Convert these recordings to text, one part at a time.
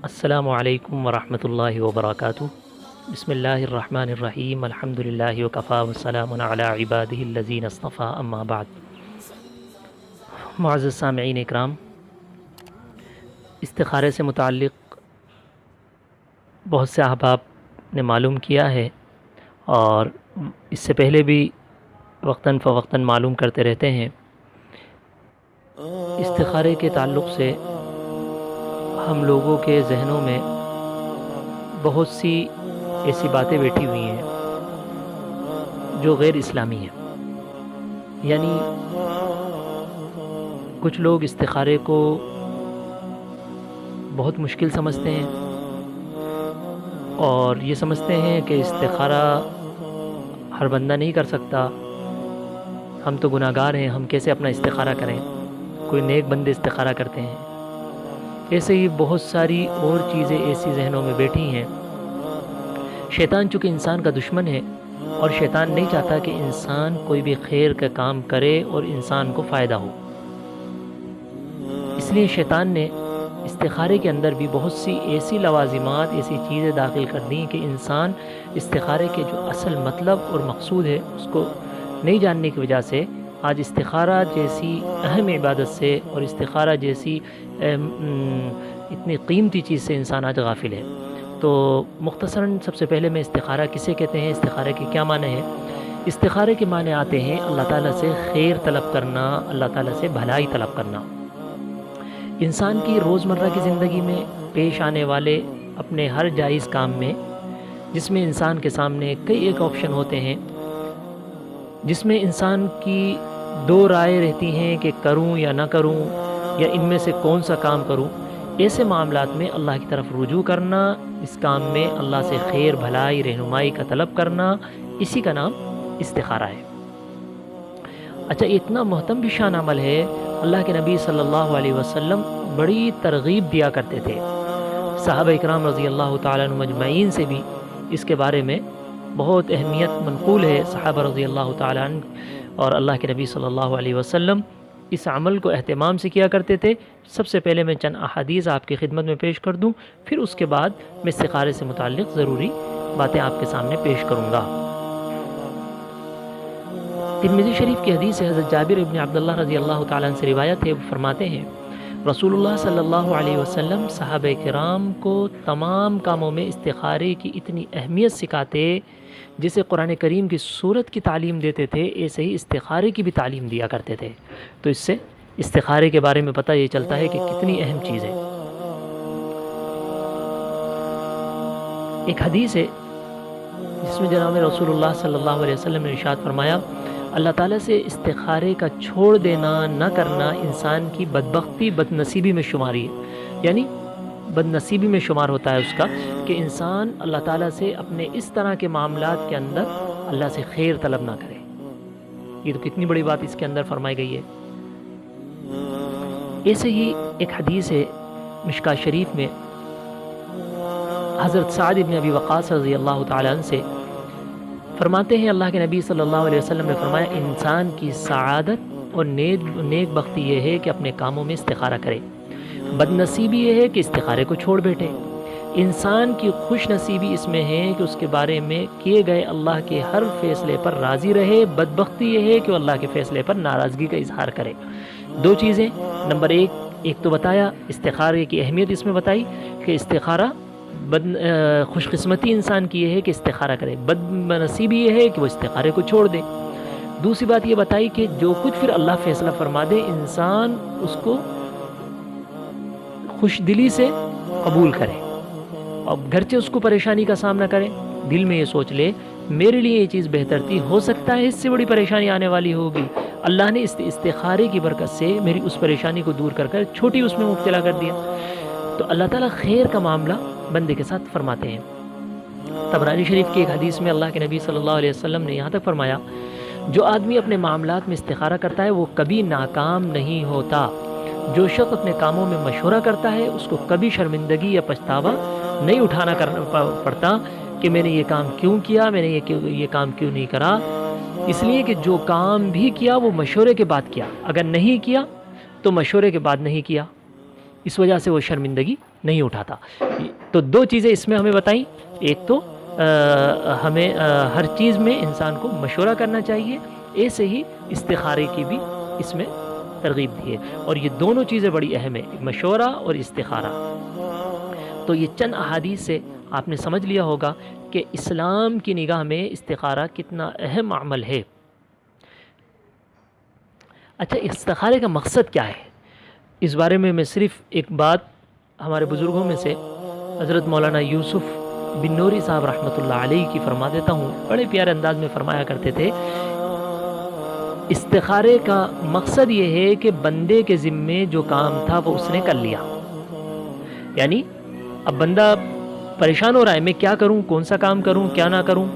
السلام علیکم ورحمۃ اللہ وبرکاتہ۔ بسم اللہ الرحمن الرحیم، الحمد للہ وکفیٰ وسلام علی عبادہ الذین اصطفیٰ، اما بعد۔ معزز سامعین اکرام، استخارے سے متعلق بہت سے احباب نے معلوم کیا ہے اور اس سے پہلے بھی وقتاً فوقتاً معلوم کرتے رہتے ہیں۔ استخارے کے تعلق سے ہم لوگوں کے ذہنوں میں بہت سی ایسی باتیں بیٹھی ہوئی ہیں جو غیر اسلامی ہیں۔ یعنی کچھ لوگ استخارے کو بہت مشکل سمجھتے ہیں اور یہ سمجھتے ہیں کہ استخارہ ہر بندہ نہیں کر سکتا، ہم تو گناہ گار ہیں، ہم کیسے اپنا استخارہ کریں، کوئی نیک بندے استخارہ کرتے ہیں۔ ایسے ہی بہت ساری اور چیزیں ایسی ذہنوں میں بیٹھی ہیں۔ شیطان چونکہ انسان کا دشمن ہے اور شیطان نہیں چاہتا کہ انسان کوئی بھی خیر کا کام کرے اور انسان کو فائدہ ہو، اس لیے شیطان نے استخارے کے اندر بھی بہت سی ایسی لوازمات، ایسی چیزیں داخل کر دیں کہ انسان استخارے کے جو اصل مطلب اور مقصود ہے اس کو نہیں جاننے کی وجہ سے آج استخارہ جیسی اہم عبادت سے اور استخارہ جیسی اتنی قیمتی چیز سے انسان آج غافل ہے۔ تو مختصراً سب سے پہلے میں استخارہ کسے کہتے ہیں، استخارے کے کیا معنی ہے؟ استخارے کے معنی آتے ہیں اللہ تعالیٰ سے خیر طلب کرنا، اللہ تعالیٰ سے بھلائی طلب کرنا۔ انسان کی روزمرہ کی زندگی میں پیش آنے والے اپنے ہر جائز کام میں، جس میں انسان کے سامنے کئی ایک آپشن ہوتے ہیں، جس میں انسان کی دو رائے رہتی ہیں کہ کروں یا نہ کروں، یا ان میں سے کون سا کام کروں، ایسے معاملات میں اللہ کی طرف رجوع کرنا، اس کام میں اللہ سے خیر بھلائی رہنمائی کا طلب کرنا، اسی کا نام استخارہ ہے۔ اچھا، اتنا محتم بھی شان عمل ہے، اللہ کے نبی صلی اللہ علیہ وسلم بڑی ترغیب دیا کرتے تھے۔ صحابہ اکرام رضی اللہ تعالیٰ عنہ مجمعین سے بھی اس کے بارے میں بہت اہمیت منقول ہے۔ صحابہ رضی اللہ تعالیٰ عنہ اور اللہ کے نبی صلی اللہ علیہ وسلم اس عمل کو اہتمام سے کیا کرتے تھے۔ سب سے پہلے میں چند احادیث آپ کی خدمت میں پیش کر دوں، پھر اس کے بعد میں استخارے سے متعلق ضروری باتیں آپ کے سامنے پیش کروں گا۔ ترمذی شریف کی حدیث ہے، حضرت جابر ابن عبداللہ رضی اللہ تعالیٰ عنہ سے روایت ہے، وہ فرماتے ہیں رسول اللہ صلی اللہ علیہ وسلم صحابہ کرام کو تمام کاموں میں استخارے کی اتنی اہمیت سکھاتے، جیسے قرآن کریم کی سورت کی تعلیم دیتے تھے، ایسے ہی استخارے کی بھی تعلیم دیا کرتے تھے۔ تو اس سے استخارے کے بارے میں پتہ یہ چلتا ہے کہ کتنی اہم چیز ہے۔ ایک حدیث ہے جس میں جناب رسول اللہ صلی اللہ علیہ وسلم نے ارشاد فرمایا، اللہ تعالیٰ سے استخارے کا چھوڑ دینا، نہ کرنا انسان کی بدبختی، بد نصیبی میں شماری ہے۔ یعنی بد نصیبی میں شمار ہوتا ہے اس کا کہ انسان اللہ تعالیٰ سے اپنے اس طرح کے معاملات کے اندر اللہ سے خیر طلب نہ کرے۔ یہ تو کتنی بڑی بات اس کے اندر فرمائی گئی ہے۔ ایسے ہی ایک حدیث ہے مشکاہ شریف میں، حضرت سعد بن ابی وقاص رضی اللہ تعالیٰ عنہ سے فرماتے ہیں، اللہ کے نبی صلی اللہ علیہ وسلم نے فرمایا، انسان کی سعادت اور نیک بختی یہ ہے کہ اپنے کاموں میں استخارہ کرے، بد نصیبی یہ ہے کہ استخارے کو چھوڑ بیٹھے۔ انسان کی خوش نصیبی اس میں ہے کہ اس کے بارے میں کیے گئے اللہ کے ہر فیصلے پر راضی رہے، بدبختی یہ ہے کہ وہ اللہ کے فیصلے پر ناراضگی کا اظہار کرے۔ دو چیزیں، نمبر ایک تو بتایا استخارے کی اہمیت، اس میں بتائی کہ استخارہ خوش قسمتی انسان کی یہ ہے کہ استخارہ کرے، بد نصیبی یہ ہے کہ وہ استخارے کو چھوڑ دے۔ دوسری بات یہ بتائی کہ جو کچھ پھر اللہ فیصلہ فرما دے، انسان اس کو خوش دلی سے قبول کرے، اور گرچہ اس کو پریشانی کا سامنا کرے، دل میں یہ سوچ لے میرے لیے یہ چیز بہتر تھی، ہو سکتا ہے اس سے بڑی پریشانی آنے والی ہوگی، اللہ نے استخارے کی برکت سے میری اس پریشانی کو دور کر چھوٹی اس میں مبتلا کر دیا۔ تو اللہ تعالیٰ خیر کا معاملہ بندے کے ساتھ فرماتے ہیں۔ طبرانی شریف کی ایک حدیث میں اللہ کے نبی صلی اللہ علیہ وسلم نے یہاں تک فرمایا، جو آدمی اپنے معاملات میں استخارہ کرتا ہے وہ کبھی ناکام نہیں ہوتا۔ جو شخص اپنے کاموں میں مشورہ کرتا ہے اس کو کبھی شرمندگی یا پچھتاوا نہیں اٹھانا پڑتا کہ میں نے یہ کام کیوں کیا، میں نے یہ کام کیوں نہیں کرا، اس لیے کہ جو کام بھی کیا وہ مشورے کے بعد کیا، اگر نہیں کیا تو مشورے کے بعد نہیں کیا۔ اس وجہ سے وہ شرمندگی نہیں اٹھاتا۔ تو دو چیزیں اس میں ہمیں بتائیں، ایک تو ہمیں ہر چیز میں انسان کو مشورہ کرنا چاہیے، ایسے ہی استخارے کی بھی اس میں ترغیب دی ہے، اور یہ دونوں چیزیں بڑی اہم ہیں، مشورہ اور استخارہ۔ تو یہ چند احادیث سے آپ نے سمجھ لیا ہوگا کہ اسلام کی نگاہ میں استخارہ کتنا اہم عمل ہے۔ اچھا، استخارے کا مقصد کیا ہے؟ اس بارے میں صرف ایک بات ہمارے بزرگوں میں سے حضرت مولانا یوسف بن نوری صاحب رحمۃ اللہ علیہ کی فرما دیتا ہوں۔ بڑے پیارے انداز میں فرمایا کرتے تھے، استخارے کا مقصد یہ ہے کہ بندے کے ذمے جو کام تھا وہ اس نے کر لیا۔ یعنی اب بندہ پریشان ہو رہا ہے، میں کیا کروں، کون سا کام کروں، کیا نہ کروں،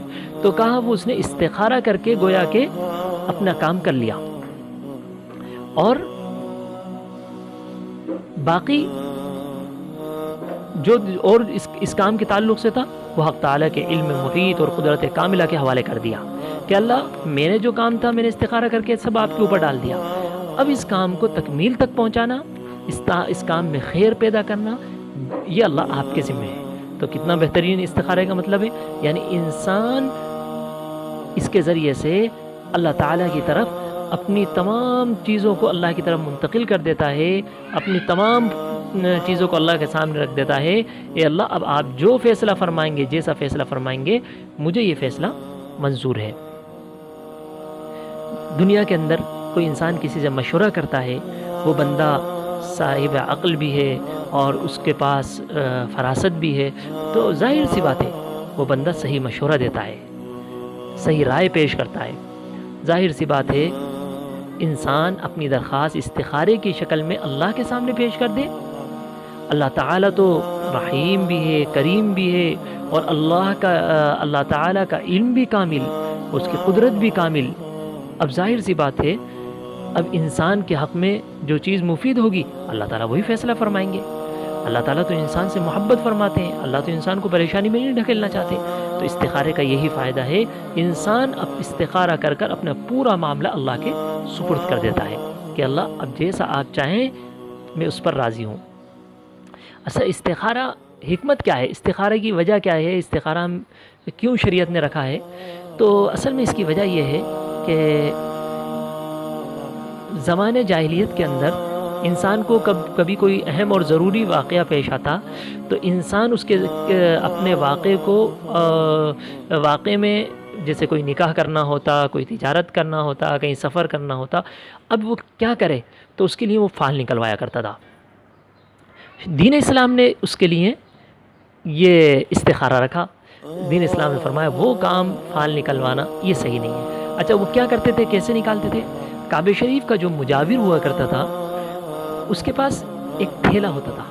تو کہا وہ اس نے استخارہ کر کے گویا کہ اپنا کام کر لیا، اور باقی جو اور اس کام کے تعلق سے تھا وہ حق تعالیٰ کے علم محیط اور قدرت کاملہ کے حوالے کر دیا کہ اللہ، میں نے جو کام تھا میں نے استخارہ کر کے سب آپ کے اوپر ڈال دیا، اب اس کام کو تکمیل تک پہنچانا، اس کام میں خیر پیدا کرنا، یہ اللہ آپ کے ذمہ ہے۔ تو کتنا بہترین استخارے کا مطلب ہے، یعنی انسان اس کے ذریعے سے اللہ تعالیٰ کی طرف اپنی تمام چیزوں کو اللہ کی طرف منتقل کر دیتا ہے، اپنی تمام چیزوں کو اللہ کے سامنے رکھ دیتا ہے، اے اللہ اب آپ جو فیصلہ فرمائیں گے، جیسا فیصلہ فرمائیں گے، مجھے یہ فیصلہ منظور ہے۔ دنیا کے اندر کوئی انسان کسی سے مشورہ کرتا ہے، وہ بندہ صاحب عقل بھی ہے اور اس کے پاس فراست بھی ہے، تو ظاہر سی بات ہے وہ بندہ صحیح مشورہ دیتا ہے، صحیح رائے پیش کرتا ہے۔ ظاہر سی بات ہے انسان اپنی درخواست استخارے کی شکل میں اللہ کے سامنے پیش کر دے، اللہ تعالیٰ تو رحیم بھی ہے، کریم بھی ہے، اور اللہ تعالیٰ کا علم بھی کامل، اس کی قدرت بھی کامل۔ اب ظاہر سی بات ہے اب انسان کے حق میں جو چیز مفید ہوگی اللہ تعالیٰ وہی فیصلہ فرمائیں گے۔ اللہ تعالیٰ تو انسان سے محبت فرماتے ہیں، اللہ تو انسان کو پریشانی میں نہیں ڈھکیلنا چاہتے۔ تو استخارے کا یہی فائدہ ہے، انسان اب استخارہ کر کر اپنا پورا معاملہ اللہ کے سپرد کر دیتا ہے کہ اللہ اب جیسا آپ چاہیں میں اس پر راضی ہوں۔ اچھا، استخارہ حکمت کیا ہے، استخارے کی وجہ کیا ہے، استخارہ کیوں شریعت نے رکھا ہے؟ تو اصل میں اس کی وجہ یہ ہے کہ زمانے جاہلیت کے اندر انسان کو کبھی کوئی اہم اور ضروری واقعہ پیش آتا تو انسان اس کے اپنے واقعے میں جیسے کوئی نکاح کرنا ہوتا، کوئی تجارت کرنا ہوتا، کہیں سفر کرنا ہوتا، اب وہ کیا کرے تو اس کے لیے وہ فال نکلوایا کرتا تھا۔ دین اسلام نے اس کے لیے یہ استخارہ رکھا۔ دین اسلام نے فرمایا وہ کام فال نکلوانا یہ صحیح نہیں ہے۔ اچھا، وہ کیا کرتے تھے، کیسے نکالتے تھے؟ کعبہ شریف کا جو مجاور ہوا کرتا تھا اس کے پاس ایک تھیلا ہوتا تھا،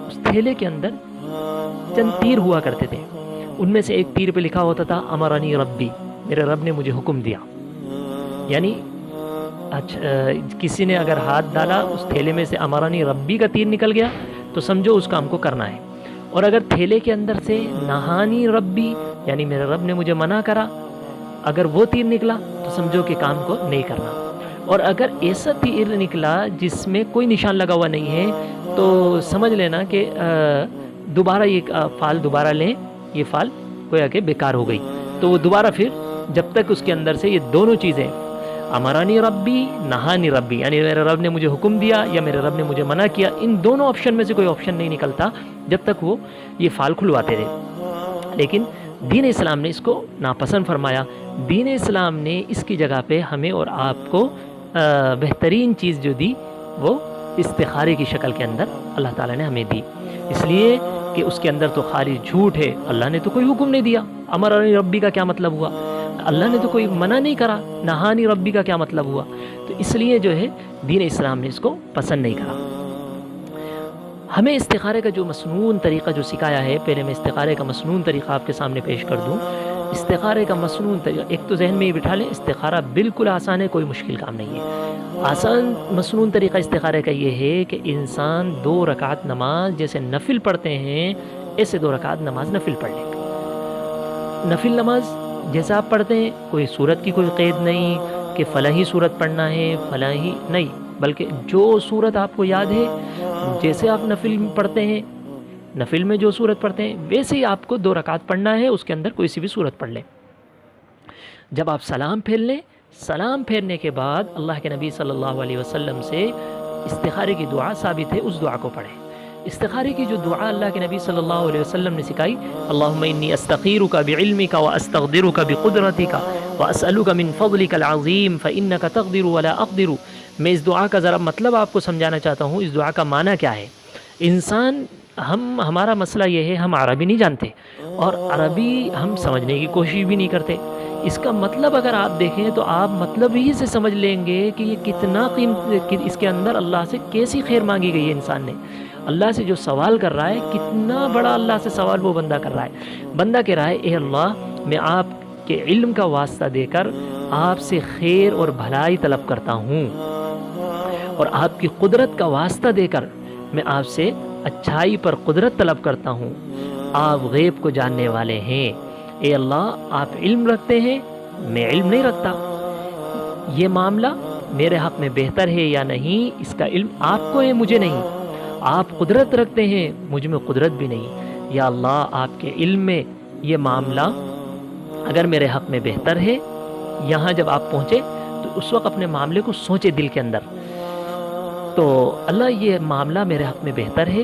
اس تھیلے کے اندر چند تیر ہوا کرتے تھے، ان میں سے ایک تیر پہ لکھا ہوتا تھا امرانی ربی، میرے رب نے مجھے حکم دیا۔ یعنی کسی نے اگر ہاتھ ڈالا اس تھیلے میں سے امرانی ربی کا تیر نکل گیا تو سمجھو اس کام کو کرنا ہے، اور اگر تھیلے کے اندر سے نہانی ربی یعنی میرے رب نے مجھے منع کرا، اگر وہ تیر نکلا تو سمجھو کہ کام کو نہیں کرنا، اور اگر ایسا تیر نکلا جس میں کوئی نشان لگا ہوا نہیں ہے تو سمجھ لینا کہ دوبارہ یہ فال دوبارہ لیں، یہ فال گویا کہ بیکار ہو گئی۔ تو وہ دوبارہ پھر جب تک اس کے اندر سے یہ دونوں چیزیں امرانی ربی نہانی ربی یعنی میرے رب نے مجھے حکم دیا یا میرے رب نے مجھے منع کیا، ان دونوں آپشن میں سے کوئی آپشن نہیں نکلتا جب تک وہ یہ فال کھلواتے رہے۔ لیکن دین اسلام نے اس کو ناپسند فرمایا۔ دین اسلام نے اس کی جگہ پہ ہمیں اور آپ کو بہترین چیز جو دی وہ استخارے کی شکل کے اندر اللہ تعالیٰ نے ہمیں دی، اس لیے کہ اس کے اندر تو خالی جھوٹ ہے، اللہ نے تو کوئی حکم نہیں دیا۔ امرانی ربی کا کیا مطلب ہوا؟ اللہ نے تو کوئی منع نہیں کرا۔ نہانی ربی کا کیا مطلب ہوا؟ تو اس لیے جو ہے دین اسلام نے اس کو پسند نہیں کرا۔ ہمیں استخارے کا جو مسنون طریقہ جو سکھایا ہے، پہلے میں استخارے کا مسنون طریقہ آپ کے سامنے پیش کر دوں۔ استخارے کا مسنون طریقہ ایک تو ذہن میں یہ بٹھا لیں، استخارہ بالکل آسان ہے، کوئی مشکل کام نہیں ہے۔ آسان مسنون طریقہ استخارے کا یہ ہے کہ انسان 2 رکعت نماز جیسے نفل پڑھتے ہیں ایسے 2 رکعت نماز نفل پڑھ لیں۔ نفل نماز جیسا آپ پڑھتے ہیں، کوئی صورت کی کوئی قید نہیں کہ فلاں ہی صورت پڑھنا ہے فلاں ہی نہیں، بلکہ جو صورت آپ کو یاد ہے جیسے آپ نفل پڑھتے ہیں، نفل میں جو صورت پڑھتے ہیں ویسے ہی آپ کو 2 رکعت پڑھنا ہے، اس کے اندر کوئی سی بھی صورت پڑھ لیں۔ جب آپ سلام پھیر لیں، سلام پھیرنے کے بعد اللہ کے نبی صلی اللہ علیہ وسلم سے استخارے کی دعا ثابت ہے، اس دعا کو پڑھیں۔ استخارے کی جو دعا اللہ کے نبی صلی اللہ علیہ وسلم نے سکھائی، اللہم انی استخیرک بعلمک واستقدرک بقدرتک واسألک من فضلک العظیم فانک تقدر ولا اقدر۔ میں اس دعا کا ذرا مطلب آپ کو سمجھانا چاہتا ہوں، اس دعا کا معنی کیا ہے۔ انسان ہمارا مسئلہ یہ ہے، ہم عربی نہیں جانتے اور عربی ہم سمجھنے کی کوشش بھی نہیں کرتے۔ اس کا مطلب اگر آپ دیکھیں تو آپ مطلب ہی سے سمجھ لیں گے کہ یہ کتنا قیمت، اس کے اندر اللہ سے کیسی خیر مانگی گئی ہے۔ انسان نے اللہ سے جو سوال کر رہا ہے، کتنا بڑا اللہ سے سوال وہ بندہ کر رہا ہے۔ بندہ کہہ رہا ہے، اے اللہ میں آپ کے علم کا واسطہ دے کر آپ سے خیر اور بھلائی طلب کرتا ہوں، اور آپ کی قدرت کا واسطہ دے کر میں آپ سے اچھائی پر قدرت طلب کرتا ہوں۔ آپ غیب کو جاننے والے ہیں، اے اللہ آپ علم رکھتے ہیں، میں علم نہیں رکھتا، یہ معاملہ میرے حق میں بہتر ہے یا نہیں اس کا علم آپ کو ہے، مجھے نہیں۔ آپ قدرت رکھتے ہیں، مجھ میں قدرت بھی نہیں، یا اللہ آپ کے علم میں یہ معاملہ اگر میرے حق میں بہتر ہے۔ یہاں جب آپ پہنچے تو اس وقت اپنے معاملے کو سوچے دل کے اندر، تو اللہ یہ معاملہ میرے حق میں بہتر ہے،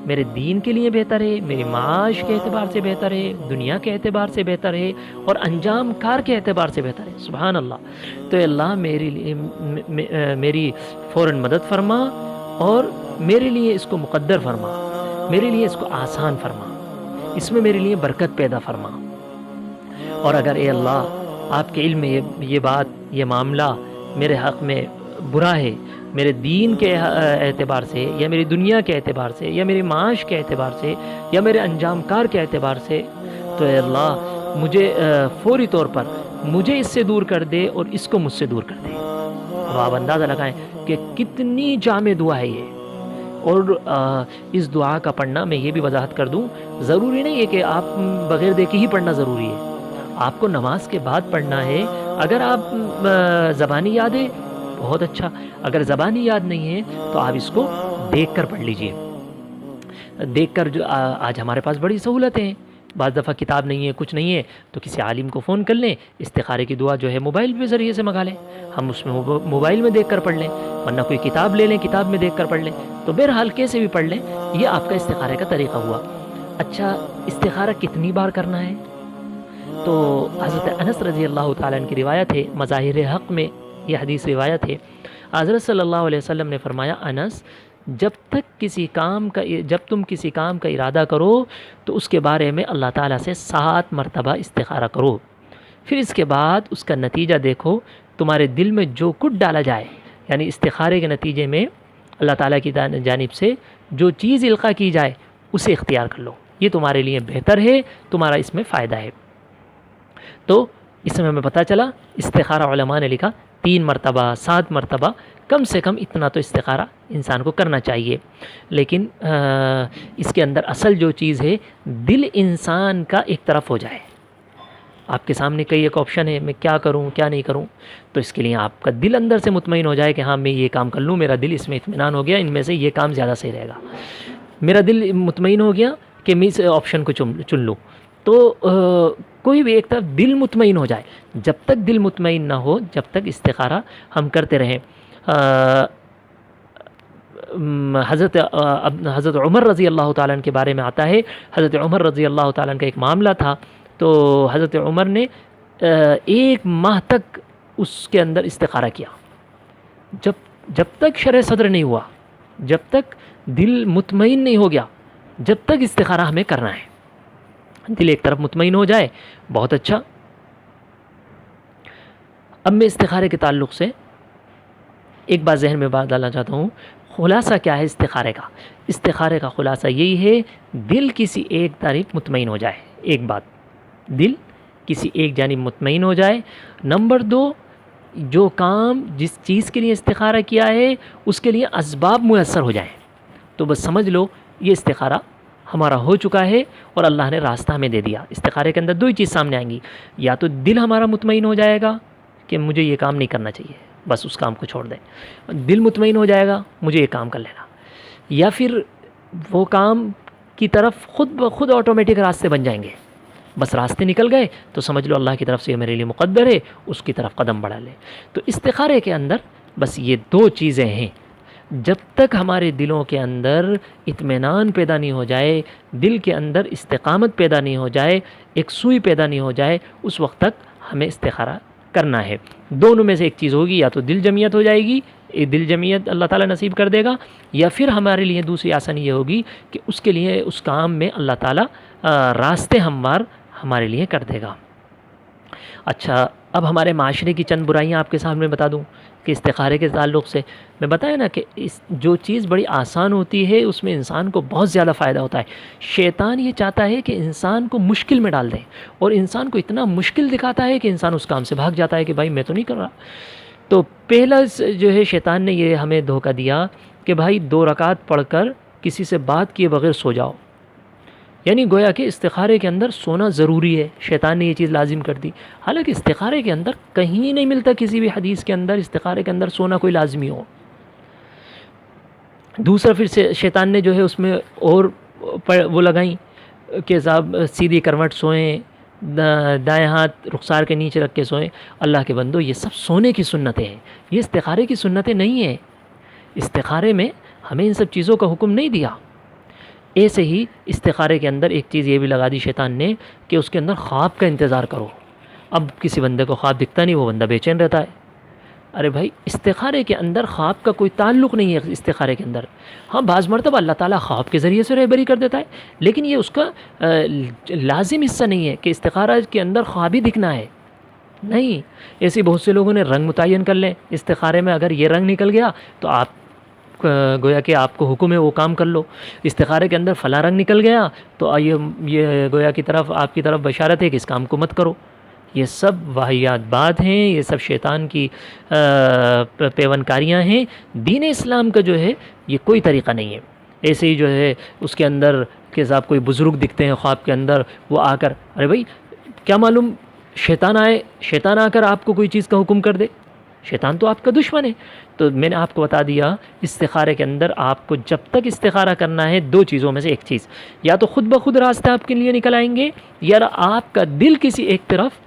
میرے دین کے لیے بہتر ہے، میری معاش کے اعتبار سے بہتر ہے، دنیا کے اعتبار سے بہتر ہے، اور انجام کار کے اعتبار سے بہتر ہے۔ سبحان اللہ۔ تو اللہ میری فوراً مدد فرما، اور میرے لیے اس کو مقدر فرما، میرے لیے اس کو آسان فرما، اس میں میرے لیے برکت پیدا فرما۔ اور اگر اے اللہ آپ کے علم میں یہ بات، یہ معاملہ میرے حق میں برا ہے، میرے دین کے اعتبار سے، یا میری دنیا کے اعتبار سے، یا میری معاش کے اعتبار سے، یا میرے انجام کار کے اعتبار سے، تو اے اللہ مجھے فوری طور پر مجھے اس سے دور کر دے اور اس کو مجھ سے دور کر دے۔ اب آپ اندازہ لگائیں کہ کتنی جامع دعا ہے یہ۔ اور اس دعا کا پڑھنا، میں یہ بھی وضاحت کر دوں، ضروری نہیں ہے کہ آپ بغیر دیکھے ہی پڑھنا ضروری ہے، آپ کو نماز کے بعد پڑھنا ہے۔ اگر آپ زبانی یاد ہے بہت اچھا، اگر زبانی یاد نہیں ہے تو آپ اس کو دیکھ کر پڑھ لیجئے۔ دیکھ کر جو آج ہمارے پاس بڑی سہولتیں ہیں، بعض دفعہ کتاب نہیں ہے، کچھ نہیں ہے تو کسی عالم کو فون کر لیں، استخارے کی دعا جو ہے موبائل کے ذریعے سے منگا لیں، ہم اس میں موبائل میں دیکھ کر پڑھ لیں، ورنہ کوئی کتاب لے لیں، کتاب میں دیکھ کر پڑھ لیں، تو بہرحال کیسے بھی پڑھ لیں۔ یہ آپ کا استخارے کا طریقہ ہوا۔ اچھا، استخارہ کتنی بار کرنا ہے؟ تو حضرت انس رضی اللہ تعالیٰ عنہ کی روایت ہے، مظاہر حق میں یہ حدیث روایت ہے، حضرت صلی اللہ علیہ وسلم نے فرمایا، انس جب تم کسی کام کا ارادہ کرو تو اس کے بارے میں اللہ تعالیٰ سے 7 مرتبہ استخارہ کرو، پھر اس کے بعد اس کا نتیجہ دیکھو، تمہارے دل میں جو کچھ ڈالا جائے، یعنی استخارے کے نتیجے میں اللہ تعالیٰ کی جانب سے جو چیز القاء کی جائے اسے اختیار کر لو، یہ تمہارے لیے بہتر ہے، تمہارا اس میں فائدہ ہے۔ تو اس میں ہمیں پتہ چلا استخارہ علماء نے لکھا 3 مرتبہ 7 مرتبہ، کم سے کم اتنا تو استخارہ انسان کو کرنا چاہیے۔ لیکن اس کے اندر اصل جو چیز ہے، دل انسان کا ایک طرف ہو جائے۔ آپ کے سامنے کئی ایک آپشن ہے، میں کیا کروں کیا نہیں کروں، تو اس کے لیے آپ کا دل اندر سے مطمئن ہو جائے کہ ہاں میں یہ کام کر لوں، میرا دل اس میں اطمینان ہو گیا، ان میں سے یہ کام زیادہ صحیح رہے گا، میرا دل مطمئن ہو گیا کہ میں اس آپشن کو چن لوں۔ تو کوئی بھی ایک طرف دل مطمئن ہو جائے، جب تک دل مطمئن نہ ہو جب تک استخارہ ہم کرتے رہیں۔ حضرت عمر رضی اللہ تعالیٰ عنہ کے بارے میں آتا ہے، حضرت عمر رضی اللہ تعالیٰ عنہ کا ایک معاملہ تھا، تو حضرت عمر نے 1 ماہ تک اس کے اندر استخارہ کیا، جب تک شرح صدر نہیں ہوا، جب تک دل مطمئن نہیں ہو گیا، جب تک استخارہ ہمیں کرنا ہے۔ دل ایک طرف مطمئن ہو جائے، بہت اچھا۔ اب میں استخارے کے تعلق سے ایک بات ذہن میں ڈالنا چاہتا ہوں، خلاصہ کیا ہے استخارے کا؟ استخارے کا خلاصہ یہی ہے، دل کسی ایک طرف مطمئن ہو جائے، ایک بات، دل کسی ایک جانب مطمئن ہو جائے۔ نمبر 2، جو کام جس چیز کے لیے استخارہ کیا ہے اس کے لیے اسباب میسر ہو جائیں، تو بس سمجھ لو یہ استخارہ ہمارا ہو چکا ہے اور اللہ نے راستہ ہمیں دے دیا۔ استخارے کے اندر 2 ہی چیز سامنے آئیں گی، یا تو دل ہمارا مطمئن ہو جائے گا کہ مجھے یہ کام نہیں کرنا چاہیے، بس اس کام کو چھوڑ دیں، دل مطمئن ہو جائے گا مجھے یہ کام کر لینا، یا پھر وہ کام کی طرف خود بخود آٹومیٹک راستے بن جائیں گے. بس راستے نکل گئے تو سمجھ لو اللہ کی طرف سے یہ میرے لیے مقدر ہے, اس کی طرف قدم بڑھا لے. تو استخارے کے اندر بس یہ دو چیزیں ہیں. جب تک ہمارے دلوں کے اندر اطمینان پیدا نہیں ہو جائے, دل کے اندر استقامت پیدا نہیں ہو جائے, ایک سوئی پیدا نہیں ہو جائے, اس وقت تک ہمیں استخارہ کرنا ہے. دونوں میں سے ایک چیز ہوگی, یا تو دل جمعیت ہو جائے گی, دل جمعیت اللہ تعالیٰ نصیب کر دے گا, یا پھر ہمارے لیے دوسری آسانی یہ ہوگی کہ اس کے لیے اس کام میں اللہ تعالیٰ راستے ہموار ہمارے لیے کر دے گا. اچھا, اب ہمارے معاشرے کی چند برائیاں آپ کے سامنے بتا دوں کہ استخارے کے تعلق سے میں بتایا نا کہ جو چیز بڑی آسان ہوتی ہے اس میں انسان کو بہت زیادہ فائدہ ہوتا ہے. شیطان یہ چاہتا ہے کہ انسان کو مشکل میں ڈال دے, اور انسان کو اتنا مشکل دکھاتا ہے کہ انسان اس کام سے بھاگ جاتا ہے کہ بھائی میں تو نہیں کر رہا. تو پہلا جو ہے شیطان نے یہ ہمیں دھوکہ دیا کہ بھائی 2 رکعت پڑھ کر کسی سے بات کیے بغیر سو جاؤ, یعنی گویا کہ استخارے کے اندر سونا ضروری ہے. شیطان نے یہ چیز لازم کر دی, حالانکہ استخارے کے اندر کہیں نہیں ملتا کسی بھی حدیث کے اندر استخارے کے اندر سونا کوئی لازمی ہو. دوسرا پھر شیطان نے جو ہے اس میں اور وہ لگائیں کہ صاحب سیدھی کروٹ سوئیں, دائیں ہاتھ رخسار کے نیچے رکھ کے سوئیں. اللہ کے بندو, یہ سب سونے کی سنتیں ہیں, یہ استخارے کی سنتیں نہیں ہیں. استخارے میں ہمیں ان سب چیزوں کا حکم نہیں دیا. ایسے ہی استخارے کے اندر ایک چیز یہ بھی لگا دی شیطان نے کہ اس کے اندر خواب کا انتظار کرو. اب کسی بندے کو خواب دکھتا نہیں, وہ بندہ بے چین رہتا ہے. ارے بھائی, استخارے کے اندر خواب کا کوئی تعلق نہیں ہے. استخارے کے اندر ہاں بعض مرتبہ اللہ تعالیٰ خواب کے ذریعے سے رہبری کر دیتا ہے, لیکن یہ اس کا لازم حصہ نہیں ہے کہ استخارہ کے اندر خواب ہی دکھنا ہے. نہیں, ایسے بہت سے لوگوں نے رنگ متعین کر لیں استخارے میں, اگر یہ رنگ نکل گیا تو آپ گویا کہ آپ کو حکم ہے وہ کام کر لو. استخارے کے اندر فلاں رنگ نکل گیا تو یہ گویا کی طرف آپ کی طرف بشارت ہے کہ اس کام کو مت کرو. یہ سب واہیات بات ہیں, یہ سب شیطان کی پیونکاریاں ہیں. دین اسلام کا جو ہے یہ کوئی طریقہ نہیں ہے. ایسے ہی جو ہے اس کے اندر کہ صاحب کوئی بزرگ دکھتے ہیں خواب کے اندر, وہ آ کر, ارے بھائی کیا معلوم شیطان آ کر آپ کو کوئی چیز کا حکم کر دے. شیطان تو آپ کا دشمن ہے. تو میں نے آپ کو بتا دیا استخارے کے اندر آپ کو جب تک استخارہ کرنا ہے 2 چیزوں میں سے ایک چیز, یا تو خود بخود راستے آپ کے لیے نکل آئیں گے, یا آپ کا دل کسی ایک طرف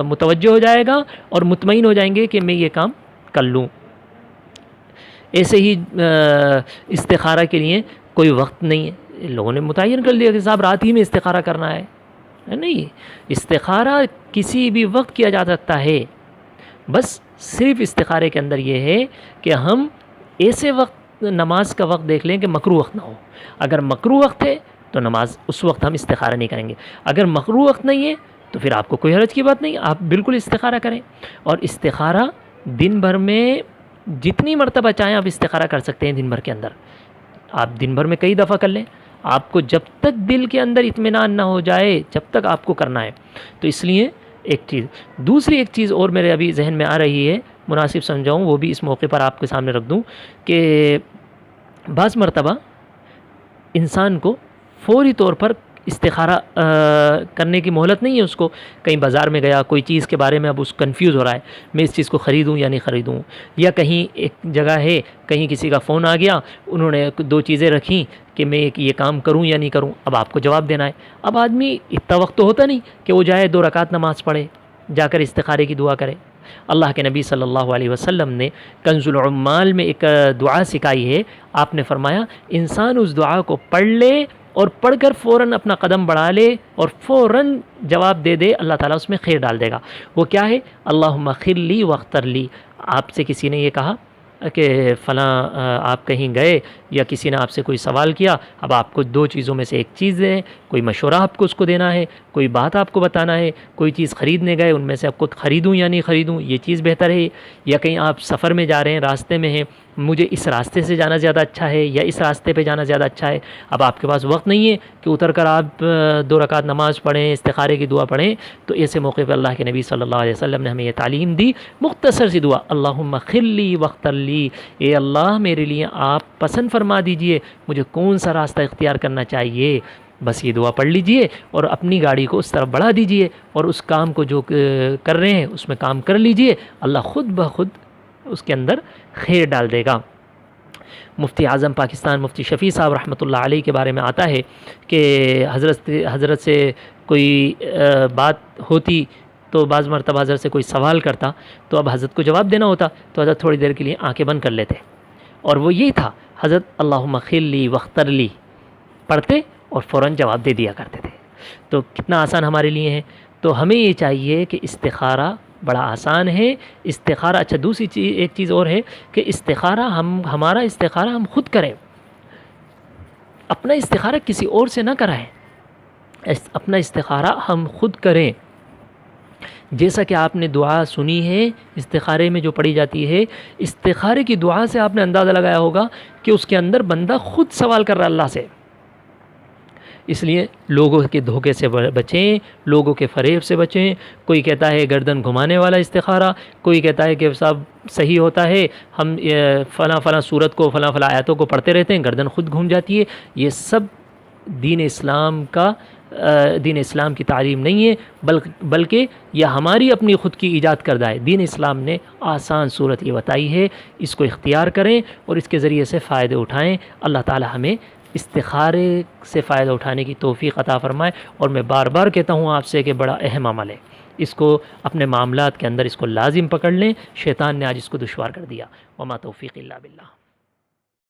متوجہ ہو جائے گا اور مطمئن ہو جائیں گے کہ میں یہ کام کر لوں. ایسے ہی استخارہ کے لیے کوئی وقت نہیں ہے. لوگوں نے متعین کر لیا کہ صاحب رات ہی میں استخارہ کرنا ہے. نہیں, استخارہ کسی بھی وقت کیا جا سکتا ہے. بس صرف استخارے کے اندر یہ ہے کہ ہم ایسے وقت نماز کا وقت دیکھ لیں کہ مکروہ وقت نہ ہو. اگر مکروہ وقت ہے تو نماز اس وقت ہم استخارہ نہیں کریں گے. اگر مکروہ وقت نہیں ہے تو پھر آپ کو کوئی حرج کی بات نہیں, آپ بالکل استخارہ کریں. اور استخارہ دن بھر میں جتنی مرتبہ چاہیں آپ استخارہ کر سکتے ہیں. دن بھر کے اندر آپ دن بھر میں کئی دفعہ کر لیں. آپ کو جب تک دل کے اندر اطمینان نہ ہو جائے جب تک آپ کو کرنا ہے. تو اس لیے ایک چیز. دوسری ایک چیز اور میرے ابھی ذہن میں آ رہی ہے, مناسب سمجھاؤں, وہ بھی اس موقع پر آپ کے سامنے رکھ دوں کہ بعض مرتبہ انسان کو فوری طور پر استخارہ کرنے کی مہلت نہیں ہے. اس کو کہیں بازار میں گیا, کوئی چیز کے بارے میں اب اس کنفیوز ہو رہا ہے, میں اس چیز کو خریدوں یا نہیں خریدوں, یا کہیں ایک جگہ ہے, کہیں کسی کا فون آ گیا, انہوں نے 2 چیزیں رکھیں کہ میں یہ کام کروں یا نہیں کروں. اب آپ کو جواب دینا ہے. اب آدمی اتنا وقت تو ہوتا نہیں کہ وہ جائے 2 رکعت نماز پڑھے, جا کر استخارے کی دعا کرے. اللہ کے نبی صلی اللہ علیہ وسلم نے کنز العمال میں ایک دعا سکھائی ہے. آپ نے فرمایا انسان اس دعا کو پڑھ لے اور پڑھ کر فوراً اپنا قدم بڑھا لے اور فوراً جواب دے دے, اللہ تعالیٰ اس میں خیر ڈال دے گا. وہ کیا ہے؟ اللہم اغفر لی واختر لی. آپ سے کسی نے یہ کہا کہ فلاں آپ کہیں گئے یا کسی نے آپ سے کوئی سوال کیا, اب آپ کو 2 چیزوں میں سے ایک چیز دیں, کوئی مشورہ آپ کو اس کو دینا ہے, کوئی بات آپ کو بتانا ہے, کوئی چیز خریدنے گئے ان میں سے آپ کو خریدوں یا نہیں خریدوں, یہ چیز بہتر ہے, یا کہیں آپ سفر میں جا رہے ہیں, راستے میں ہیں, مجھے اس راستے سے جانا زیادہ اچھا ہے یا اس راستے پہ جانا زیادہ اچھا ہے. اب آپ کے پاس وقت نہیں ہے کہ اتر کر آپ 2 رکعت نماز پڑھیں, استخارے کی دعا پڑھیں. تو ایسے موقع پہ اللہ کے نبی صلی اللہ علیہ وسلم نے ہمیں یہ تعلیم دی, مختصر سی دعا, اللہم اغفر لی واختر لی, اے اللہ میرے لیے آپ پسند فرما دیجئے مجھے کون سا راستہ اختیار کرنا چاہیے. بس یہ دعا پڑھ لیجئے اور اپنی گاڑی کو اس طرف بڑھا دیجئے اور اس کام کو جو کر رہے ہیں اس میں کام کر لیجئے. اللہ خود بخود اس کے اندر خیر ڈال دے گا. مفتی اعظم پاکستان مفتی شفیع صاحب رحمۃ اللہ علیہ کے بارے میں آتا ہے کہ حضرت سے کوئی بات ہوتی تو بعض مرتبہ حضرت سے کوئی سوال کرتا تو اب حضرت کو جواب دینا ہوتا تو حضرت تھوڑی دیر کے لیے آنکھیں بند کر لیتے، اور وہ یہ تھا، حضرت اللہم خل لی واختر لی پڑھتے اور فوراً جواب دے دیا کرتے تھے۔ تو کتنا آسان ہمارے لیے ہے۔ تو ہمیں یہ چاہیے کہ استخارہ بڑا آسان ہے۔ استخارہ، اچھا دوسری چیز، ایک چیز اور ہے کہ استخارہ ہمارا استخارہ ہم خود کریں، اپنا استخارہ کسی اور سے نہ کرائیں، اپنا استخارہ ہم خود کریں۔ جیسا کہ آپ نے دعا سنی ہے استخارے میں جو پڑھی جاتی ہے، استخارے کی دعا سے آپ نے اندازہ لگایا ہوگا کہ اس کے اندر بندہ خود سوال کر رہا اللہ سے۔ اس لیے لوگوں کے دھوکے سے بچیں، لوگوں کے فریب سے بچیں۔ کوئی کہتا ہے گردن گھمانے والا استخارہ، کوئی کہتا ہے کہ صاحب صحیح ہوتا ہے، ہم فلاں فلاں صورت کو فلاں فلاں آیتوں کو پڑھتے رہتے ہیں، گردن خود گھوم جاتی ہے۔ یہ سب دین اسلام کی تعلیم نہیں ہے، بلکہ یہ ہماری اپنی خود کی ایجاد کردہ ہے۔ دین اسلام نے آسان صورت یہ بتائی ہے، اس کو اختیار کریں اور اس کے ذریعے سے فائدے اٹھائیں۔ اللہ تعالی ہمیں استخارے سے فائدہ اٹھانے کی توفیق عطا فرمائے۔ اور میں بار بار کہتا ہوں آپ سے کہ بڑا اہم عمل ہے، اس کو اپنے معاملات کے اندر اس کو لازم پکڑ لیں۔ شیطان نے آج اس کو دشوار کر دیا۔ وما توفیق الا باللہ۔